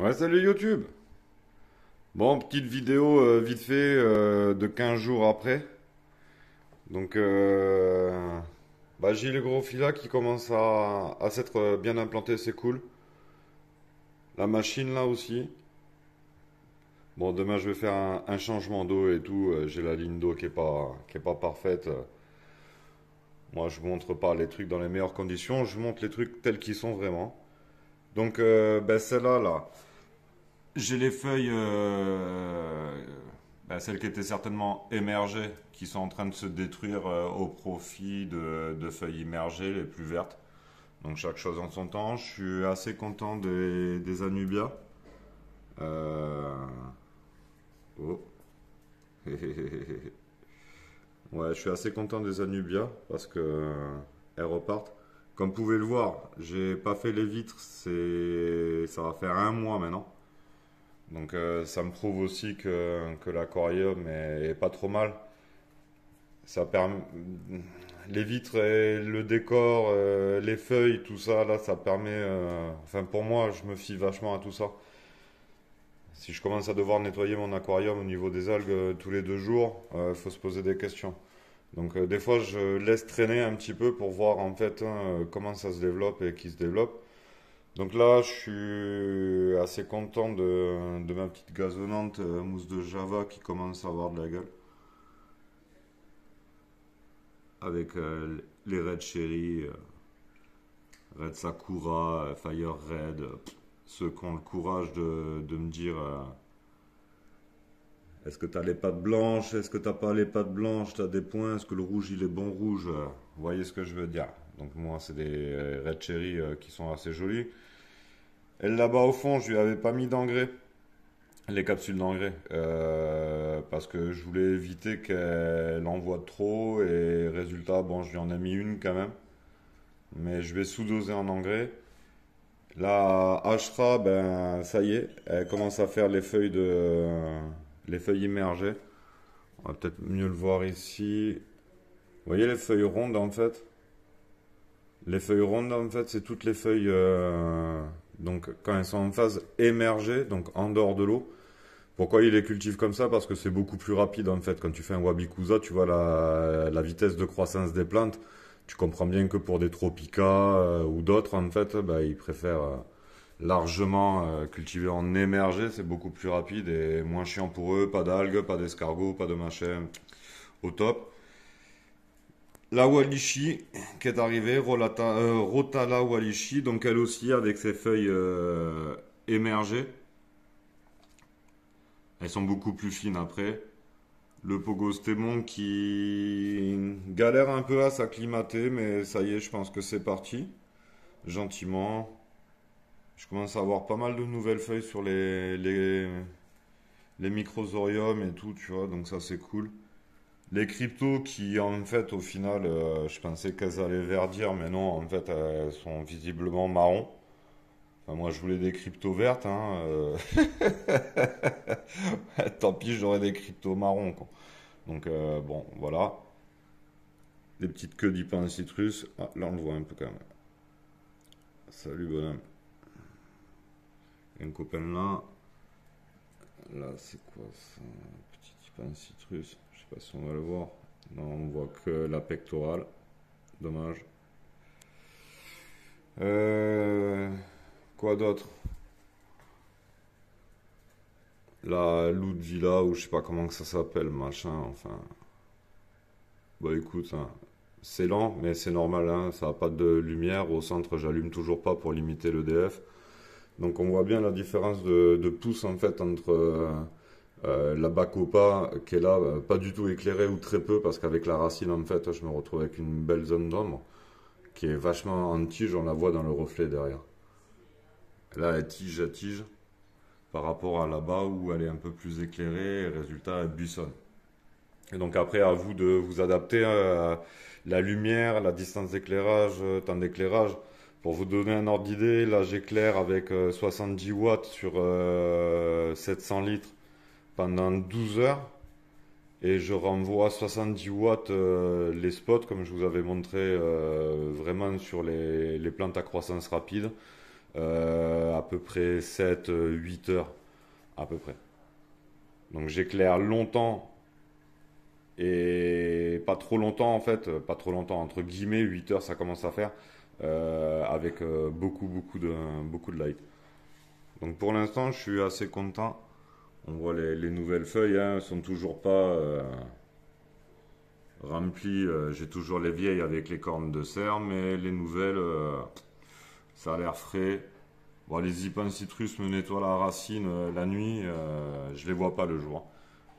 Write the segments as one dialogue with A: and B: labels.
A: Ouais, salut YouTube. Bon, petite vidéo vite fait de 15 jours après. Donc, j'ai les gros fils qui commencent à s'être bien implantés, c'est cool. La machine là aussi. Bon, demain je vais faire un changement d'eau et tout. J'ai la ligne d'eau qui est pas parfaite. Moi, je montre pas les trucs dans les meilleures conditions. Je montre les trucs tels qu'ils sont vraiment. Donc, celle-là, là. J'ai les feuilles, celles qui étaient certainement émergées, qui sont en train de se détruire au profit de feuilles immergées, les plus vertes. Donc chaque chose en son temps. Je suis assez content des Anubia. Euh, Oh. Ouais, je suis assez content des Anubia parce que elles repartent. Comme vous pouvez le voir, j'ai pas fait les vitres, ça va faire un mois maintenant. Donc ça me prouve aussi que l'aquarium est pas trop mal. Ça permet les vitres et le décor, les feuilles, tout ça là, ça permet. Enfin pour moi, je me fie vachement à tout ça. Si je commence à devoir nettoyer mon aquarium au niveau des algues tous les 2 jours, faut se poser des questions. Donc des fois, je laisse traîner un petit peu pour voir en fait comment ça se développe et qui se développe. Donc là, je suis assez content de ma petite gazonnante mousse de Java qui commence à avoir de la gueule. Avec les Red Cherry, Red Sakura, Fire Red, ceux qui ont le courage de me dire est-ce que t'as les pattes blanches, est-ce que t'as pas les pattes blanches, t'as des points, est-ce que le rouge il est bon rouge, vous voyez ce que je veux dire. Donc moi c'est des Red Cherry qui sont assez jolis. Elle là-bas au fond, je lui avais pas mis d'engrais. Les capsules d'engrais. Parce que je voulais éviter qu'elle envoie trop. Et résultat, bon, je lui en ai mis une quand même. Mais je vais sous-doser en engrais. La Ashra, ben ça y est, elle commence à faire les feuilles immergées. On va peut-être mieux le voir ici. Vous voyez les feuilles rondes en fait? Les feuilles rondes en fait, c'est toutes les feuilles donc quand elles sont en phase émergée, donc en dehors de l'eau. Pourquoi il les cultive comme ça? Parce que c'est beaucoup plus rapide en fait. Quand tu fais un Wabikusa, tu vois la vitesse de croissance des plantes. Tu comprends bien que pour des tropicas ou d'autres, en fait, ils préfèrent largement cultiver en émergé. C'est beaucoup plus rapide et moins chiant pour eux. Pas d'algues, pas d'escargots, pas de machin. Au top. La Walishi qui est arrivée, Rotala Walishi, donc elle aussi avec ses feuilles émergées. Elles sont beaucoup plus fines après. Le Pogostémon qui galère un peu à s'acclimater, mais ça y est, je pense que c'est parti. Gentiment. Je commence à avoir pas mal de nouvelles feuilles sur les microsoriums et tout, tu vois, donc ça c'est cool. Les cryptos qui, en fait, au final, je pensais qu'elles allaient verdir, mais non, en fait, elles sont visiblement marron. Enfin, moi, je voulais des cryptos vertes, hein. Tant pis, j'aurais des cryptos marrons, quoi. Donc, bon, voilà. Des petites queues d'hypin citrus. Ah, là, on le voit un peu quand même. Salut, bonhomme. Il y a un copain là. Là, c'est quoi ça? Petit hypin citrus. Je sais pas si on va le voir. Non, on voit que la pectorale. Dommage. Quoi d'autre? La Ludvilla, ou je sais pas comment que ça s'appelle, machin, enfin. Bah écoute, hein, c'est lent, mais c'est normal, hein, ça a pas de lumière. Au centre, j'allume toujours pas pour limiter l'EDF. Donc on voit bien la différence de pouce en fait entre la Bacopa qui est là, pas du tout éclairée ou très peu, parce qu'avec la racine en fait, je me retrouve avec une belle zone d'ombre qui est vachement en tige, on la voit dans le reflet derrière. Là, elle tige à tige par rapport à là-bas où elle est un peu plus éclairée, et résultat, elle buissonne. Et donc après, à vous de vous adapter à la lumière, la distance d'éclairage, temps d'éclairage. Pour vous donner un ordre d'idée, là j'éclaire avec 70 watts sur 700 litres pendant 12 heures. Et je renvoie 70 watts les spots, comme je vous avais montré vraiment sur les plantes à croissance rapide, à peu près 7, 8 heures, à peu près. Donc j'éclaire longtemps et pas trop longtemps en fait, pas trop longtemps, entre guillemets, 8 heures ça commence à faire, avec beaucoup de light. Donc pour l'instant je suis assez content. On voit les nouvelles feuilles, hein, sont toujours pas remplies. J'ai toujours les vieilles avec les cornes de cerf, mais les nouvelles, ça a l'air frais. Bon, les Ipan Citrus me nettoient la racine la nuit, je les vois pas le jour.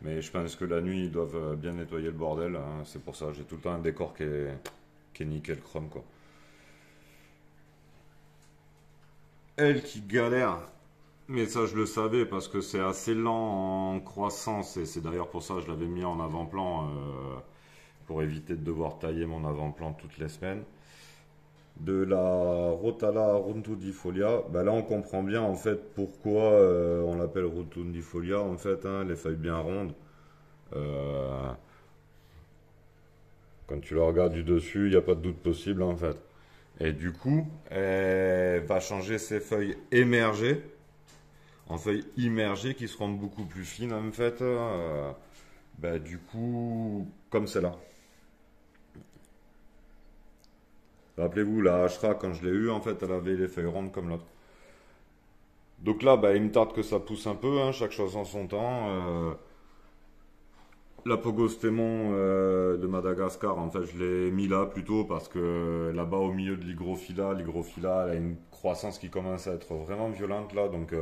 A: Mais je pense que la nuit, ils doivent bien nettoyer le bordel, hein. C'est pour ça, j'ai tout le temps un décor qui est nickel chrome, quoi. Elle qui galère, mais ça je le savais parce que c'est assez lent en croissance et c'est d'ailleurs pour ça que je l'avais mis en avant-plan, pour éviter de devoir tailler mon avant-plan toutes les semaines. De la Rotala rotundifolia, bah là on comprend bien en fait pourquoi on l'appelle rotundifolia en fait, hein, les feuilles bien rondes. Euh, Quand tu la regardes du dessus, il n'y a pas de doute possible en fait. Et du coup, elle va changer ses feuilles émergées en feuilles immergées qui seront beaucoup plus fines en fait. Bah, du coup, comme celle-là. Rappelez-vous, la Ashra, quand je l'ai eue, en fait, elle avait les feuilles rondes comme l'autre. Donc là, bah, il me tarde que ça pousse un peu, hein, chaque chose en son temps. L'apogostémon de Madagascar, en fait, je l'ai mis là plutôt parce que là-bas, au milieu de l'hygrophila, elle a une croissance qui commence à être vraiment violente là, donc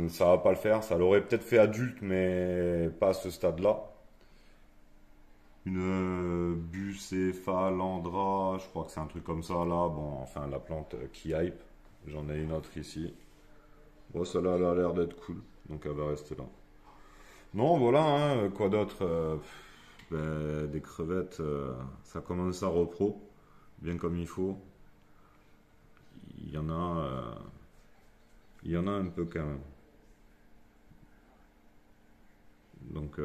A: ça va pas le faire. Ça l'aurait peut-être fait adulte, mais pas à ce stade-là. Une Bucephalandra, je crois que c'est un truc comme ça là. Bon, enfin, la plante qui hype. J'en ai une autre ici. Bon, celle-là, elle a l'air d'être cool, donc elle va rester là. Non, voilà, hein, quoi d'autre des crevettes, ça commence à repro, bien comme il faut. Il y en a, il y en a un peu quand même. Donc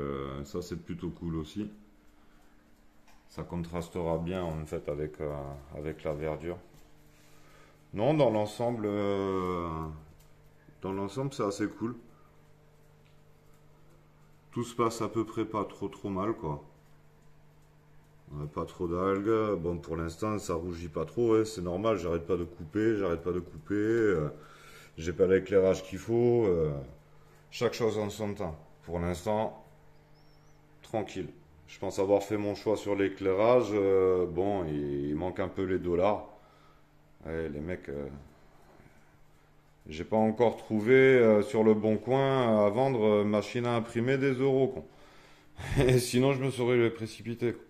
A: ça c'est plutôt cool aussi. Ça contrastera bien en fait avec la verdure. Non, dans l'ensemble c'est assez cool. Tout se passe à peu près pas trop mal quoi. On n'a pas trop d'algues. Bon, pour l'instant, ça rougit pas trop, ouais, c'est normal. J'arrête pas de couper. J'ai pas l'éclairage qu'il faut. Chaque chose en son temps. Pour l'instant, tranquille. Je pense avoir fait mon choix sur l'éclairage. Bon, il manque un peu les dollars. Ouais, les mecs, j'ai pas encore trouvé sur le bon coin à vendre machine à imprimer des euros, quoi. Et sinon, je me serais précipité, quoi.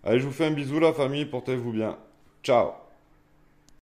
A: Allez, je vous fais un bisou, la famille. Portez-vous bien. Ciao.